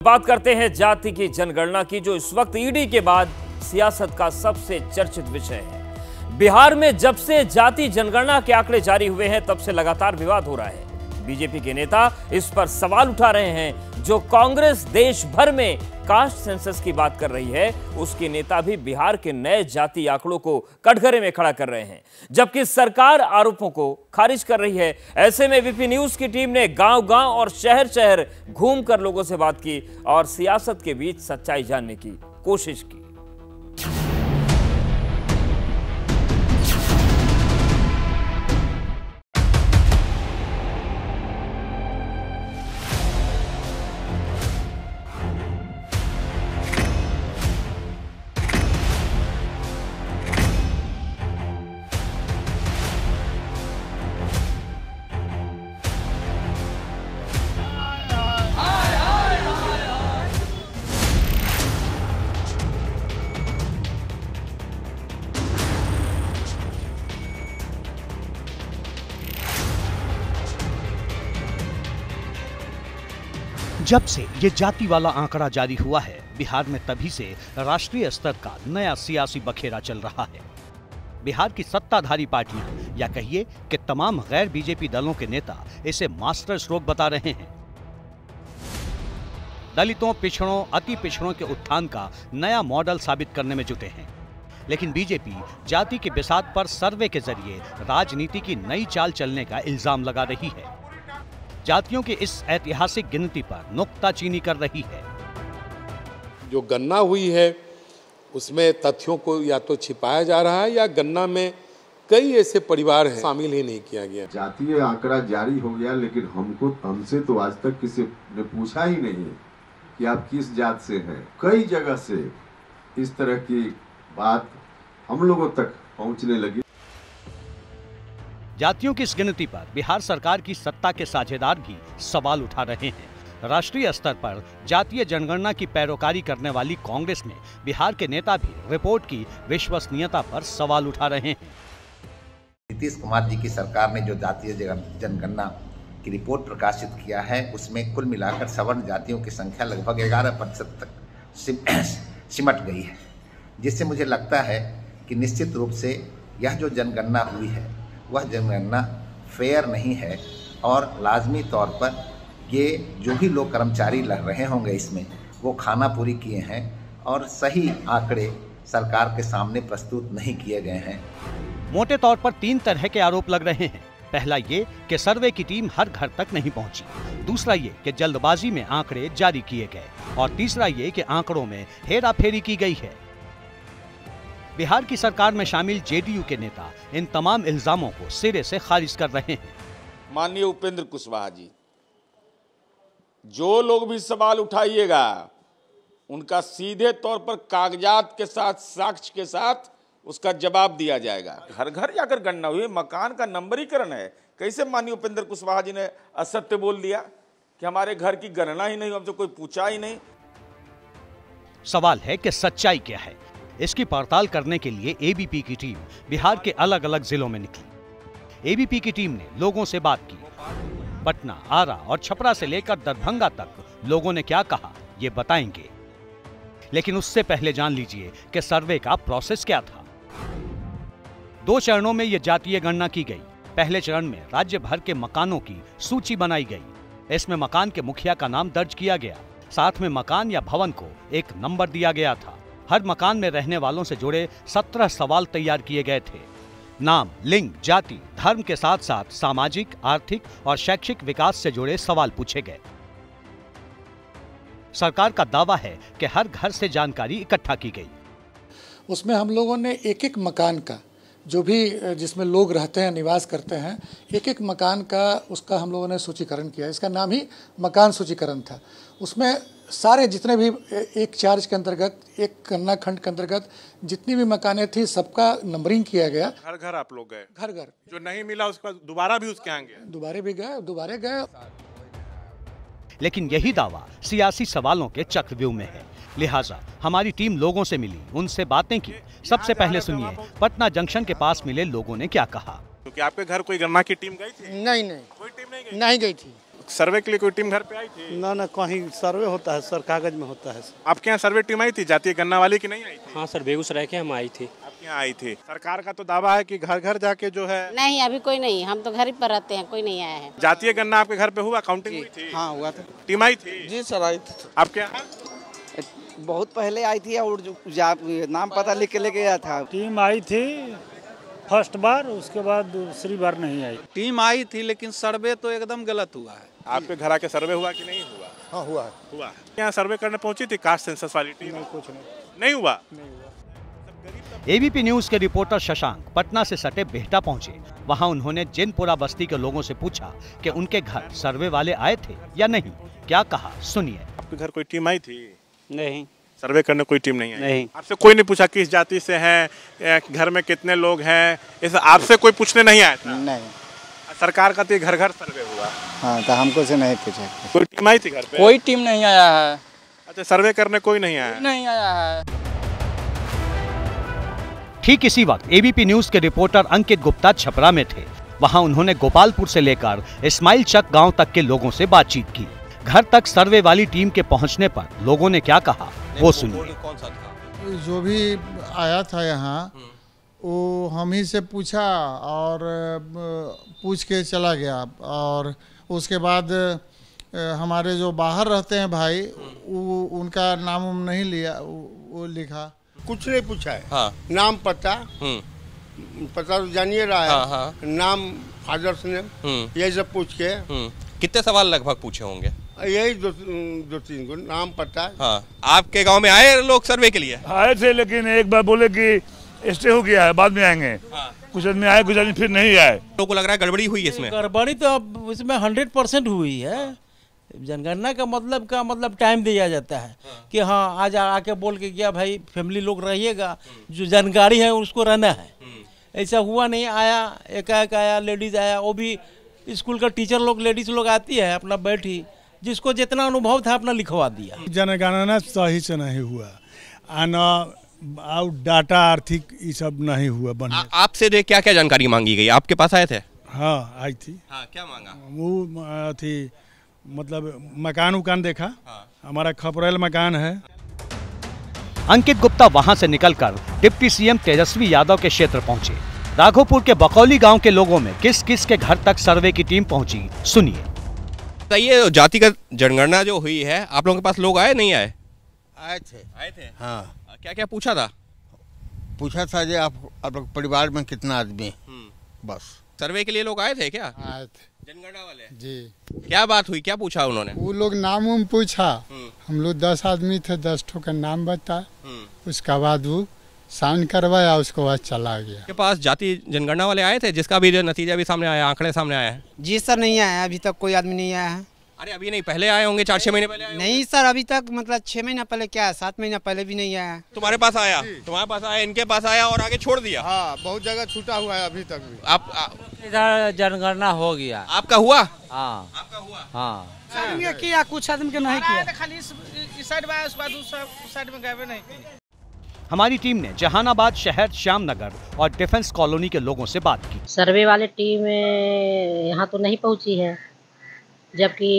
बात करते हैं जाति की जनगणना की, जो इस वक्त ईडी के बाद सियासत का सबसे चर्चित विषय है। बिहार में जब से जाति जनगणना के आंकड़े जारी हुए हैं, तब से लगातार विवाद हो रहा है। बीजेपी के नेता इस पर सवाल उठा रहे हैं। जो कांग्रेस देश भर में कास्ट सेंसस की बात कर रही है, उसके नेता भी बिहार के नए जाति आंकड़ों को कटघरे में खड़ा कर रहे हैं, जबकि सरकार आरोपों को खारिज कर रही है। ऐसे में वीपी न्यूज की टीम ने गांव-गांव और शहर-शहर घूमकर लोगों से बात की और सियासत के बीच सच्चाई जानने की कोशिश की। जब से ये जाति वाला आंकड़ा जारी हुआ है, बिहार में तभी से राष्ट्रीय स्तर का नया सियासी बखेरा चल रहा है। बिहार की सत्ताधारी पार्टियां या कहिए कि तमाम गैर बीजेपी दलों के नेता इसे मास्टर स्ट्रोक बता रहे हैं। दलितों, पिछड़ों, अति पिछड़ों के उत्थान का नया मॉडल साबित करने में जुटे हैं। लेकिन बीजेपी जाति के बिसात पर सर्वे के जरिए राजनीति की नई चाल चलने का इल्जाम लगा रही है। जातियों की इस ऐतिहासिक गिनती पर नुक्ताचीनी कर रही है। जो गणना हुई है उसमें तथ्यों को या तो छिपाया जा रहा है या गणना में कई ऐसे परिवार हैं शामिल ही नहीं किया गया। जातीय आंकड़ा जारी हो गया, लेकिन हमसे तो आज तक किसी ने पूछा ही नहीं कि आप किस जात से हैं। कई जगह से इस तरह की बात हम लोगों तक पहुंचने लगी। जातियों की इस गिनती पर बिहार सरकार की सत्ता के साझेदार भी सवाल उठा रहे हैं। राष्ट्रीय स्तर पर जातीय जनगणना की पैरोकारी करने वाली कांग्रेस में बिहार के नेता भी रिपोर्ट की विश्वसनीयता पर सवाल उठा रहे हैं। नीतीश कुमार जी की सरकार ने जो जातीय जनगणना की रिपोर्ट प्रकाशित किया है, उसमें कुल मिलाकर सवर्ण जातियों की संख्या लगभग 11% तक सिमट गई है, जिससे मुझे लगता है कि निश्चित रूप से यह जो जनगणना हुई है वह जनगणना फेयर नहीं है और लाजमी तौर पर ये जो भी लोग कर्मचारी लग रहे होंगे इसमें, वो खाना पूरी किए हैं और सही आंकड़े सरकार के सामने प्रस्तुत नहीं किए गए हैं। मोटे तौर पर 3 तरह के आरोप लग रहे हैं। पहला ये कि सर्वे की टीम हर घर तक नहीं पहुंची, दूसरा ये कि जल्दबाजी में आंकड़े जारी किए गए और तीसरा ये कि आंकड़ों में हेराफेरी की गई है। बिहार की सरकार में शामिल जेडीयू के नेता इन तमाम इल्जामों को सिरे से खारिज कर रहे हैं। माननीय उपेंद्र कुशवाहा जी, जो लोग भी सवाल उठाइएगा उनका सीधे तौर पर कागजात के साथ, साक्ष्य के साथ उसका जवाब दिया जाएगा। घर घर जाकर गणना हुई, मकान का नंबरीकरण है। कैसे माननीय उपेंद्र कुशवाहा जी ने असत्य बोल दिया कि हमारे घर की गणना ही नहीं, हमसे कोई पूछा ही नहीं। सवाल है कि सच्चाई क्या है। इसकी पड़ताल करने के लिए एबीपी की टीम बिहार के अलग अलग जिलों में निकली। एबीपी की टीम ने लोगों से बात की। पटना, आरा और छपरा से लेकर दरभंगा तक लोगों ने क्या कहा, ये बताएंगे। लेकिन उससे पहले जान लीजिए कि सर्वे का प्रोसेस क्या था। 2 चरणों में यह जातीय गणना की गई। पहले चरण में राज्य भर के मकानों की सूची बनाई गई। इसमें मकान के मुखिया का नाम दर्ज किया गया। साथ में मकान या भवन को एक नंबर दिया गया था। हर मकान में रहने वालों से जुड़े 17 सवाल तैयार किए गए थे। नाम, लिंग, जाति, धर्म के साथ साथ सामाजिक, आर्थिक और शैक्षिक विकास से जुड़े सवाल पूछे गए। सरकार का दावा है कि हर घर से जानकारी इकट्ठा की गई। उसमें हम लोगों ने एक एक मकान का, जो भी जिसमें लोग रहते हैं, निवास करते हैं, एक एक मकान का उसका हम लोगों ने सूचीकरण किया। इसका नाम ही मकान सूचीकरण था। उसमें सारे जितने भी एक चार्ज के अंतर्गत, एक गणना खंड के अंतर्गत जितनी भी मकानें थी, सबका नंबरिंग किया गया। घर घर आप लोग गए? घर घर। जो नहीं मिला उसके बाद दोबारा भी उसके आएंगे? दोबारा गए। लेकिन यही दावा सियासी सवालों के चक्रव्यूह में है। लिहाजा हमारी टीम लोगों से मिली, उनसे बातें की। सबसे पहले सुनिए पटना जंक्शन के पास मिले लोगों ने क्या कहा। क्योंकि आपके घर कोई गणना की टीम गई थी? नहीं, कोई टीम नहीं गई थी। सर्वे के लिए कोई टीम घर पे आई थी? ना कहीं सर्वे होता है सर, कागज में होता है सर। आपके यहाँ सर्वे टीम आई थी जातीय गन्ना वाली की नहीं आई थी? हाँ सर, बेगूसराय के हम आई थी। आपके यहाँ आई थी। सरकार का तो दावा है कि घर घर जाके जो है। नहीं, अभी कोई नहीं, हम तो घर ही पर रहते हैं, कोई नहीं आया है। जातीय गन्ना आपके घर पे हुआ, काउंटिंग हुई थी? हाँ हुआ था। टीम आई थी? जी सर आई थी। आपके यहाँ बहुत पहले आई थी और नाम पता लिख के लेके गया था। टीम आई थी फर्स्ट बार, उसके बाद दूसरी बार नहीं आई। टीम आई थी लेकिन सर्वे तो एकदम गलत हुआ है। आपके घर आके सर्वे हुआ कि नहीं हुआ? हाँ हुआ हुआ। यहाँ सर्वे करने पहुंची थी कास्ट सेंसस वाली टीम? नहीं, कुछ नहीं हुआ। एबीपी न्यूज के रिपोर्टर शशांक पटना से सटे बेहटा पहुंचे। वहां उन्होंने जिनपुरा बस्ती के लोगों से पूछा कि उनके घर सर्वे वाले आए थे या नहीं। क्या कहा सुनिए। आपके घर कोई टीम आई थी? नहीं। सर्वे करने कोई टीम नहीं आई? नहीं। आपसे कोई नहीं पूछा किस जाति से हैं, घर में कितने लोग हैं, इस आपसे कोई पूछने नहीं आया था? नहीं। सरकार का तो घर घर सर्वे हुआ। हाँ तो हमको से नहीं पूछा। कोई टीम आई थी घर पे? कोई टीम नहीं आया है। अच्छा, सर्वे करने कोई नहीं आया? नहीं आया है। ठीक इसी वक्त एबीपी न्यूज के रिपोर्टर अंकित गुप्ता छपरा में थे। वहां उन्होंने गोपालपुर से लेकर इस्माइल चक गांव तक के लोगों से बातचीत की। घर तक सर्वे वाली टीम के पहुंचने पर लोगों ने क्या कहा वो सुनिए। कौन सा था? जो भी आया था यहाँ वो हम ही से पूछा और पूछ के चला गया। और उसके बाद हमारे जो बाहर रहते हैं भाई, वो उनका नाम नहीं लिया, वो लिखा। कुछ नहीं पूछा है। हाँ। नाम पता पता तो जानिए रहा है। हाँ, हाँ। नाम, आदर्श ने यही सब पूछ के। कितने सवाल लगभग पूछे होंगे? यही दो तीन को नाम पता। हाँ। आपके गांव में आए लोग सर्वे के लिए? आए थे, लेकिन एक बार बोले कि स्टे हो गया है, बाद में आएंगे। हाँ। कुछ आदमी आए, कुछ आदमी फिर नहीं आए। लोगों को लग रहा है गड़बड़ी हुई है इसमें? गड़बड़ी तो अब इसमें 100% हुई है। जनगणना का मतलब टाइम दिया जाता है कि हाँ आज आके बोल के गया भाई फैमिली लोग रहिएगा, जो जानकारी है उसको रहना है। ऐसा हुआ नहीं, आया एकाएक आया, लेडीज आया, वो भी स्कूल का टीचर लोग, लेडीज लोग आती है अपना बैठी, जिसको जितना अनुभव था अपना लिखवा दिया। जनगणना सही से नहीं हुआ, आना और डाटा आर्थिक ये सब नहीं हुआ। आपसे क्या क्या जानकारी मांगी गई? आपके पास आए थे? हाँ आई थी। हाँ, क्या मांगा? वो थी मतलब मकान उकान देखा। हाँ। हमारा खपरेल मकान है। अंकित गुप्ता वहां से निकलकर डिप्टी सीएम तेजस्वी यादव के क्षेत्र पहुंचे। राघोपुर के बकौली गांव के लोगों में किस किस के घर तक सर्वे की टीम पहुंची सुनिए। तो ये जातिगत जनगणना जो हुई है, आप लोगों के पास लोग आए नहीं आए? आए थे। हाँ। क्या क्या पूछा था? पूछा था जो आप लोग परिवार में कितना आदमी? बस। सर्वे के लिए लोग आए थे क्या? आए थे जनगणना वाले जी। क्या बात हुई, क्या पूछा उन्होंने? वो लोग नाम उम पूछा। हम लोग 10 आदमी थे, 10 ठो का नाम बता। उसका बाद वो साइन करवाया, उसको बाद चला गया। के पास जाति जनगणना वाले आए थे जिसका भी नतीजा भी सामने आया, आंकड़े सामने आए हैं? जी सर, नहीं आया अभी तक, कोई आदमी नहीं आया है। अरे अभी नहीं, पहले आए होंगे, 4-6 महीने पहले आए? नहीं सर, अभी तक मतलब 6 महीना पहले क्या है, 7 महीना पहले भी नहीं आया। तुम्हारे पास आया, तुम्हारे पास आया, इनके पास आया और आगे छोड़ दिया? हाँ, बहुत जगह छूटा हुआ है अभी तक भी। आप इधर जनगणना हो गया। आपका हुआ? हाँ। आपका हुआ? हाँ। आदमी किया, कुछ आदमी के नहीं किया। खाली इस साइड में आया, उस साइड में गए नहीं किया। हमारी टीम ने जहानाबाद शहर, श्यामनगर और डिफेंस कॉलोनी के लोगों से बात की। सर्वे वाले टीम यहाँ तो नहीं पहुँची है, जबकि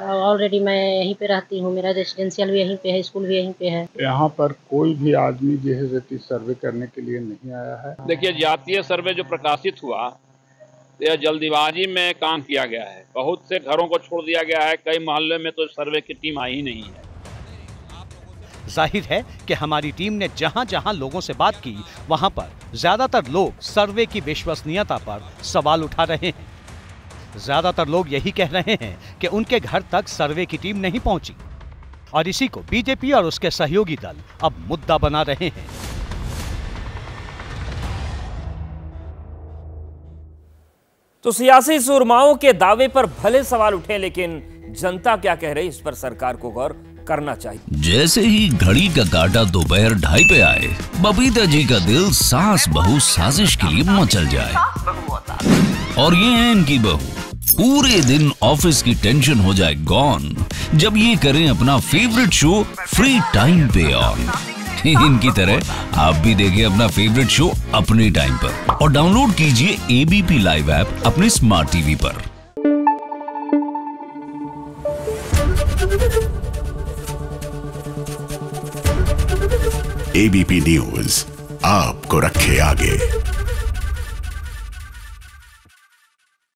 ऑलरेडी मैं यहीं पे रहती हूँ, मेरा रेसिडेंशियल भी यहीं पे है, स्कूल भी यहीं पे है। यहाँ पर कोई भी आदमी जो है सर्वे करने के लिए नहीं आया है। देखिए, जातीय सर्वे जो प्रकाशित हुआ, यह जल्दीबाजी में काम किया गया है। बहुत से घरों को छोड़ दिया गया है, कई मोहल्ले में तो सर्वे की टीम आई ही नहीं है। जाहिर है कि हमारी टीम ने जहां जहां लोगों से बात की, वहां पर ज्यादातर लोग सर्वे की विश्वसनीयता पर सवाल उठा रहे हैं। ज्यादातर लोग यही कह रहे हैं कि उनके घर तक सर्वे की टीम नहीं पहुंची, और इसी को बीजेपी और उसके सहयोगी दल अब मुद्दा बना रहे हैं। तो सियासी सुरमाओं के दावे पर भले सवाल उठे, लेकिन जनता क्या कह रही, इस पर सरकार को गौर करना चाहिए। जैसे ही घड़ी का काटा दोपहर 2:30 पे आए, बबीता जी का दिल सास बहू साजिश के लिए मचल जाए। और ये है इनकी बहू, पूरे दिन ऑफिस की टेंशन हो जाए गॉन जब ये करें अपना फेवरेट शो फ्री टाइम पे ऑन। इनकी तरह आप भी देखिए अपना फेवरेट शो अपने टाइम पर और डाउनलोड कीजिए एबीपी लाइव ऐप अपने स्मार्ट टीवी पर। एबीपी न्यूज आपको रखे आगे।